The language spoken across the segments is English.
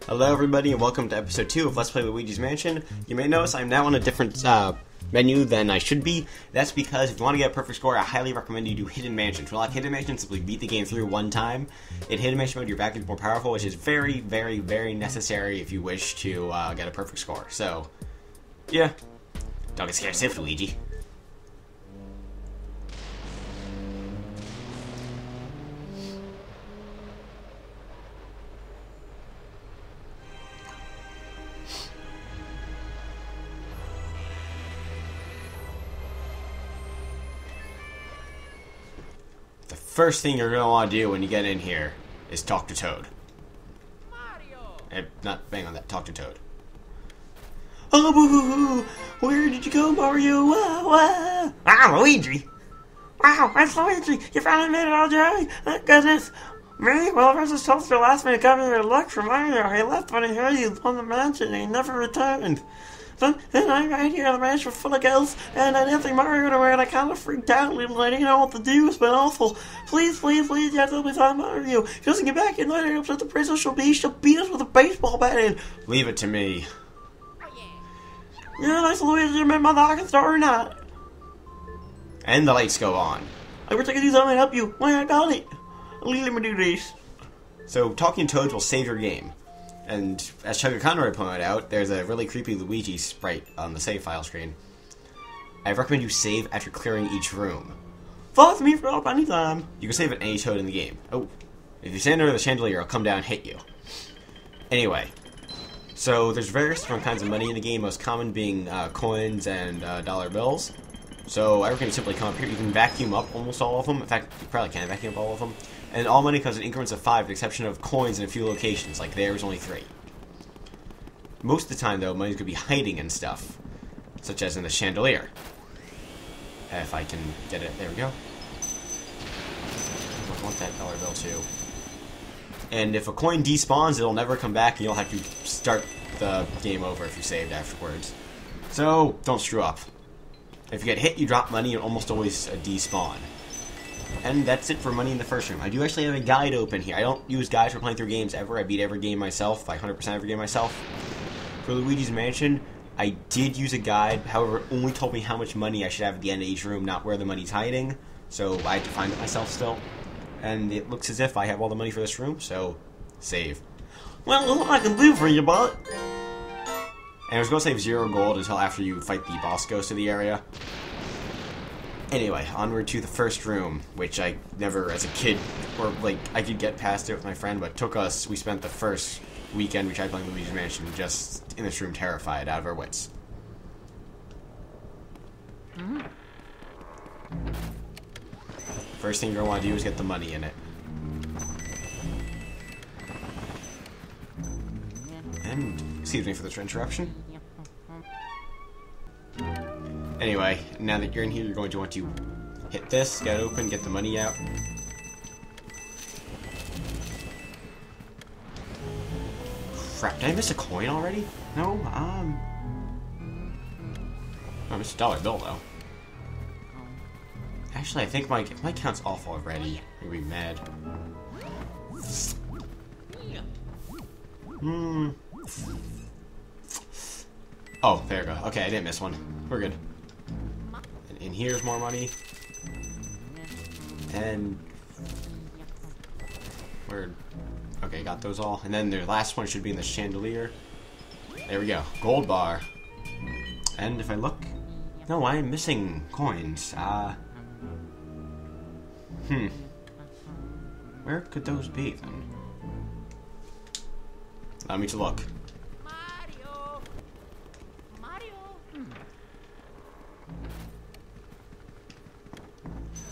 Hello everybody and welcome to episode 2 of Let's Play Luigi's Mansion. You may notice I'm now on a different menu than I should be. That's because if you want to get a perfect score, I highly recommend you do Hidden Mansion. To unlock Hidden Mansion, simply beat the game through one time. In Hidden Mansion mode, your back is more powerful, which is very, very, very necessary if you wish to get a perfect score. So, yeah. Don't get scared stiff, Luigi. The first thing you're going to want to do when you get in here is talk to Toad. Mario! Not bang on that, talk to Toad. Oh, boo-hoo-hoo! Where did you go, Mario? Wow, wow! Ah, Luigi! Wow, that's Luigi! You finally made it all dry! Thank goodness! Me? Well, I was just told to last minute come here to look for Mario. He left when he heard you won the mansion and he never returned. Then I'm right here in the mansion full of ghosts, and I didn't think Mario would aware, and I kind of freaked out, and I didn't know what to do. It's been awful. Please, please, please, you have to let me find Mario. If he doesn't get back in later, upset the princess she'll beat us with a baseball bat in. Leave it to me. Yeah, nice Luigi, you remember the Arkansas story or not? And the lights go on. I wish I could do something to help you. Why I got it? Let me do this. So, talking Toads will save your game. And as Chugga Conroy pointed out, there's a really creepy Luigi sprite on the save file screen. I recommend you save after clearing each room. Follow me for help anytime. You can save at any Toad in the game. Oh, if you stand under the chandelier, I'll come down and hit you. Anyway, so there's various different kinds of money in the game, most common being coins and dollar bills. So I recommend you simply come up here. You can vacuum up almost all of them. In fact, you probably can vacuum up all of them. And all money comes in increments of 5, with the exception of coins in a few locations, like there's only 3. Most of the time, though, money's going to be hiding in stuff, such as in the chandelier. If I can get it, there we go. I want that dollar bill, too. And if a coin despawns, it'll never come back, and you'll have to start the game over if you saved afterwards. So, don't screw up. If you get hit, you drop money, and almost always despawn. And that's it for money in the first room. I do actually have a guide open here. I don't use guides for playing through games ever. I beat every game myself, like 100% every game myself. For Luigi's Mansion, I did use a guide. However, it only told me how much money I should have at the end of each room, not where the money's hiding. So I had to find it myself still. And it looks as if I have all the money for this room, so save. Well, that's what I can do for you, bud. And I was going to save 0 gold until after you fight the boss ghost of the area. Anyway, onward to the first room, which I never, as a kid, or like, I could get past it with my friend, but we spent the first weekend we tried playing Luigi's Mansion just in this room terrified out of our wits. First thing you're going to want to do is get the money in it. And, excuse me for this interruption. Anyway, now that you're in here, you're going to want to hit this, get it open, get the money out. Crap, did I miss a coin already? No, I missed a dollar bill, though. Actually, I think if my count's off already, I'm gonna be mad. Oh, there we go. Okay, I didn't miss one. We're good. And here's more money. And okay, got those all. And then the last one should be in the chandelier. There we go. Gold bar. And if I look, no, I'm missing coins. Where could those be then? Allow me to look.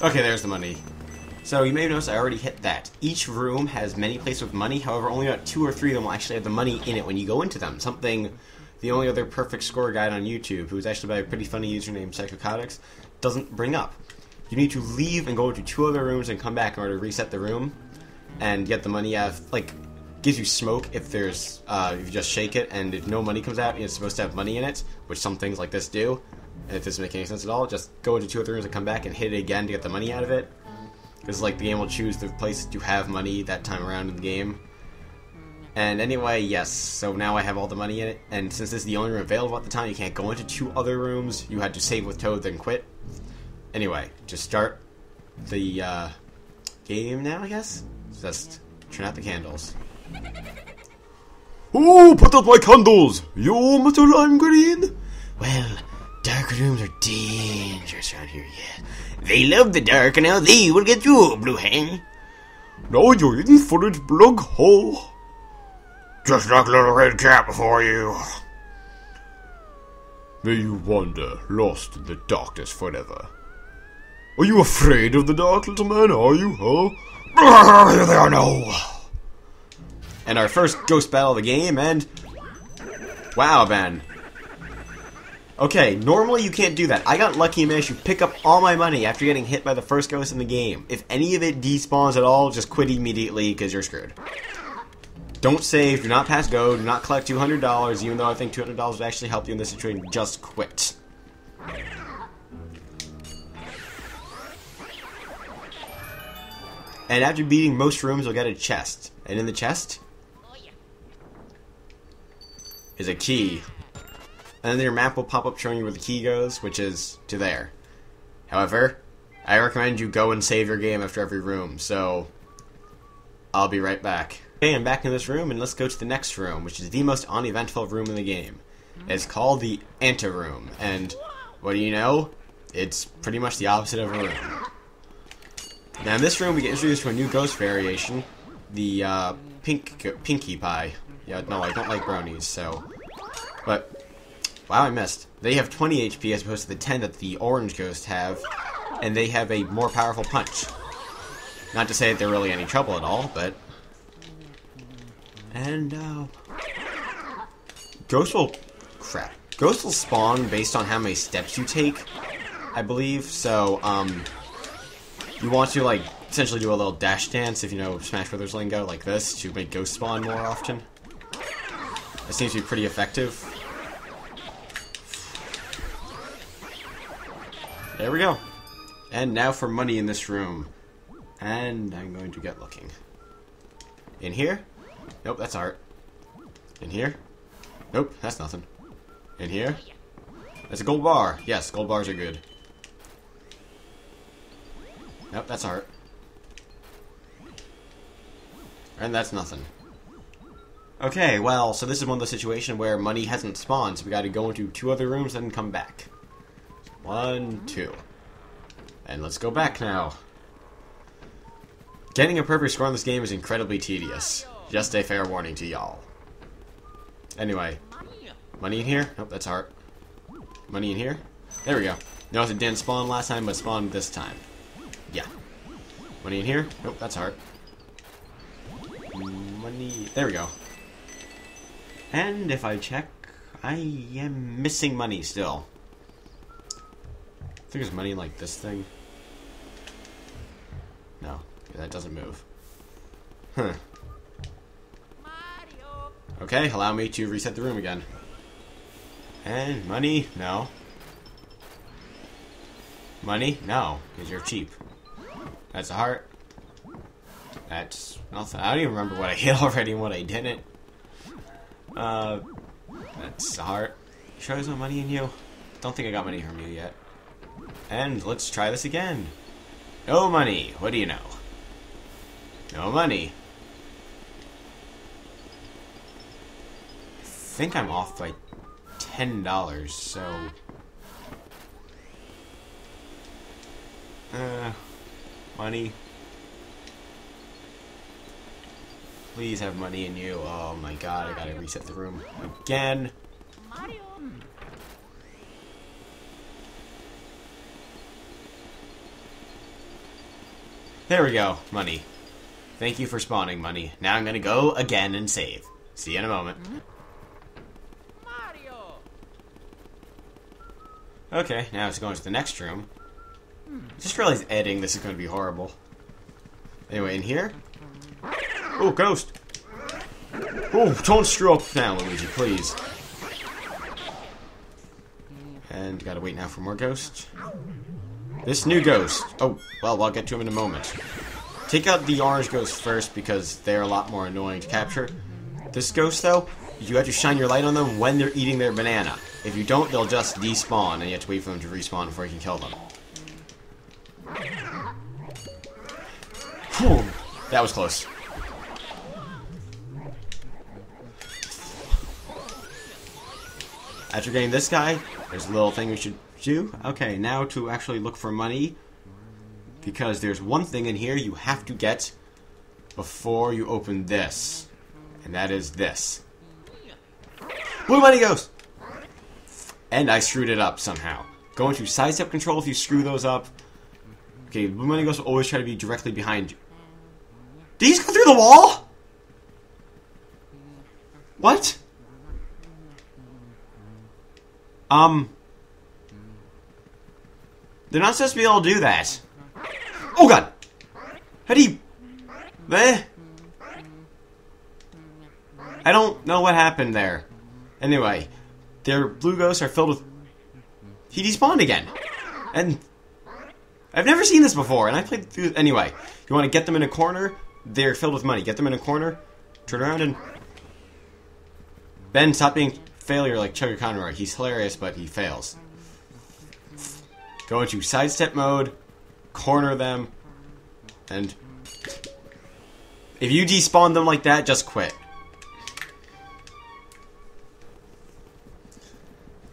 Okay, there's the money. So you may have noticed I already hit that. Each room has many places with money, however only about 2 or 3 of them will actually have the money in it when you go into them. Something the only other perfect score guide on YouTube, who's actually by a pretty funny user named Psychocotics, doesn't bring up. You need to leave and go to 2 other rooms and come back in order to reset the room and get the money out of, like, gives you smoke if there's, if you just shake it, and if no money comes out, it's supposed to have money in it, which some things like this do. And if this doesn't make any sense at all, just go into 2 other rooms and come back and hit it again to get the money out of it. because like the game will choose the place that you have money that time around in the game. And anyway, yes, so now I have all the money in it, and since this is the only room available at the time, you can't go into 2 other rooms. You had to save with Toad, then quit. Anyway, just start the game now, I guess? Just turn out the candles. Oh, put out my candles! You, Mr. Lime Green? Well, dark rooms are dangerous around here, yeah. They love the dark, and now they will get you, Blue Hen. Now you're in for it, Blug Hole. Just like little red cat before you. May you wander, lost in the darkness forever. Are you afraid of the dark, little man, are you, huh? Here they are now. And our first ghost battle of the game, and... wow, man. Okay, normally you can't do that. I got lucky and managed to pick up all my money after getting hit by the first ghost in the game. If any of it despawns at all, just quit immediately, because you're screwed. Don't save, do not pass go, do not collect $200, even though I think $200 would actually help you in this situation. Just quit. And after beating most rooms, you'll get a chest. And in the chest is a key. And then your map will pop up showing you where the key goes, which is to there. However, I recommend you go and save your game after every room, so I'll be right back. Okay, I'm back in this room, and let's go to the next room, which is the most uneventful room in the game. It's called the Anteroom, and what do you know? It's pretty much the opposite of a room. Now in this room, we get introduced to a new ghost variation, the Pinkie Pie. Yeah, no, I don't like brownies, so... but, wow, I missed. They have 20 HP as opposed to the 10 that the orange ghosts have, and they have a more powerful punch. Not to say that they're really any trouble at all, but... and, ghosts will... crap. Ghosts will spawn based on how many steps you take, I believe, so, you want to, like, essentially do a little dash dance, if you know Smash Brothers lingo, like this, to make ghosts spawn more often. It seems to be pretty effective. There we go. And now for money in this room. And I'm going to get looking. In here? Nope, that's art. In here? Nope, that's nothing. In here? That's a gold bar. Yes, gold bars are good. Nope, that's art. And that's nothing. Okay, well, so this is one of the situations where money hasn't spawned, so we gotta go into 2 other rooms and come back. 1, 2. And let's go back now. Getting a perfect score on this game is incredibly tedious. Just a fair warning to y'all. Anyway. Money in here? Nope, that's art. Money in here? There we go. Notice it didn't spawn last time, but spawned this time. Yeah. Money in here? Nope, that's art. Money... there we go. And if I check, I am missing money still. I think there's money in, like, this thing. No, that doesn't move. Huh. Okay, allow me to reset the room again. And money? No. Money? No, because you're cheap. That's a heart. That's nothing. I don't even remember what I hit already and what I didn't. That's a heart. You sure there's no money in you? Don't think I got money from you yet. And let's try this again. No money. What do you know? No money. I think I'm off by $10, so... money. Please have money in you. Oh my god, I gotta reset the room again. There we go, money. Thank you for spawning, money. Now I'm gonna go again and save. See you in a moment. Okay, now it's going to the next room. Just realized editing this is going to be horrible. Anyway, in here. Oh, ghost! Oh, don't screw up now, Luigi, please. And gotta wait now for more ghosts. This new ghost. Oh, well, I'll get to him in a moment. Take out the orange ghost first because they're a lot more annoying to capture. This ghost, though, you have to shine your light on them when they're eating their banana. If you don't, they'll just despawn, and you have to wait for them to respawn before you can kill them. Whew, that was close. After getting this guy, there's a little thing we should do. Okay, now to actually look for money. Because there's one thing in here you have to get before you open this. And that is this. Blue money ghost! And I screwed it up somehow. Go into sidestep control if you screw those up. Okay, blue money ghost will always try to be directly behind you. Did he just go through the wall? What? They're not supposed to be able to do that. Oh god! How do you... Eh? I don't know what happened there. Anyway, their blue ghosts are filled with... He despawned again. And... I've never seen this before, and I played through... Anyway, you want to get them in a corner? They're filled with money. Get them in a corner, turn around and... Ben, stop being failure like Chugga Conroy. He's hilarious, but he fails. Go into sidestep mode, corner them, and... If you despawn them like that, just quit.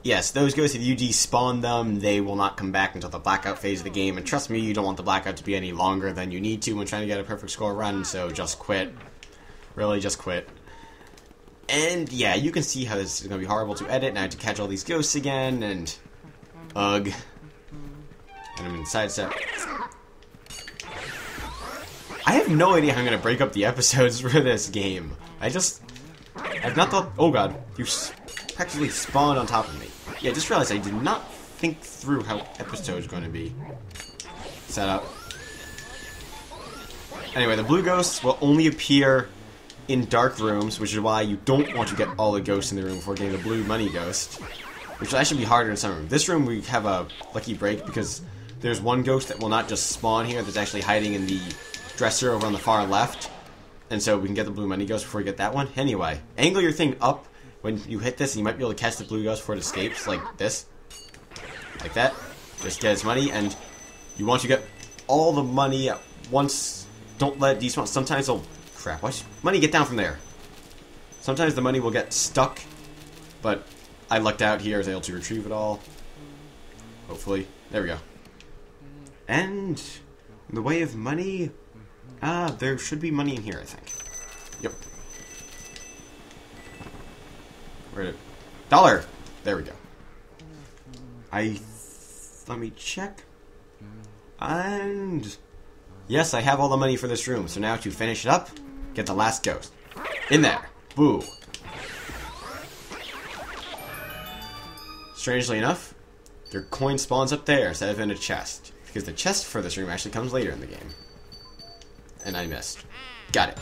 Yes, those ghosts, if you despawn them, they will not come back until the blackout phase of the game. And trust me, you don't want the blackout to be any longer than you need to when trying to get a perfect score run, so just quit. Really, just quit. And yeah, you can see how this is going to be horrible to edit, and I have to catch all these ghosts again, and... Ugh. And I'm in sidestep. I have no idea how I'm going to break up the episodes for this game. I've not thought... Oh god, you practically spawned on top of me. Yeah, I just realized I did not think through how episodes are going to be set up. Anyway, the blue ghosts will only appear in dark rooms, which is why you don't want to get all the ghosts in the room before getting the blue money ghost. Which will actually be harder in some rooms. This room we have a lucky break because there's one ghost that will not just spawn here, that's actually hiding in the dresser over on the far left. And so we can get the blue money ghost before we get that one. Anyway, angle your thing up when you hit this, and you might be able to catch the blue ghost before it escapes, like this. Like that. Just get its money, and you want to get all the money at once. Don't let it despawn. Sometimes they'll... Crap, watch money get down from there. Sometimes the money will get stuck, but I lucked out here. I was able to retrieve it all. Hopefully. There we go. And in the way of money, there should be money in here, I think. Yep. Where'd it... Dollar! There we go. Let me check. And... Yes, I have all the money for this room. So now to finish it up, get the last ghost. In there. Boo. Strangely enough, their coin spawns up there instead of in a chest. Because the chest for this room actually comes later in the game. And I missed. Got it.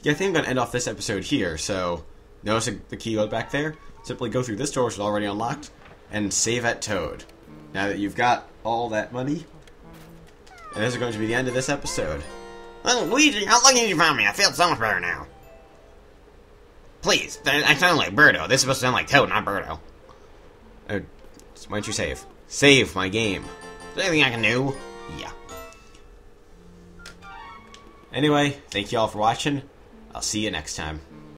Yeah, I think I'm going to end off this episode here, so... Notice the key goes back there. Simply go through this door, which is already unlocked, and save at Toad. Now that you've got all that money... And this is going to be the end of this episode. Oh, Luigi, how lucky you found me. I feel so much better now. Please, I sound like Birdo. This is supposed to sound like Toad, not Birdo. Why don't you save? Save my game. Is there anything I can do? Yeah. Anyway, thank you all for watching. I'll see you next time.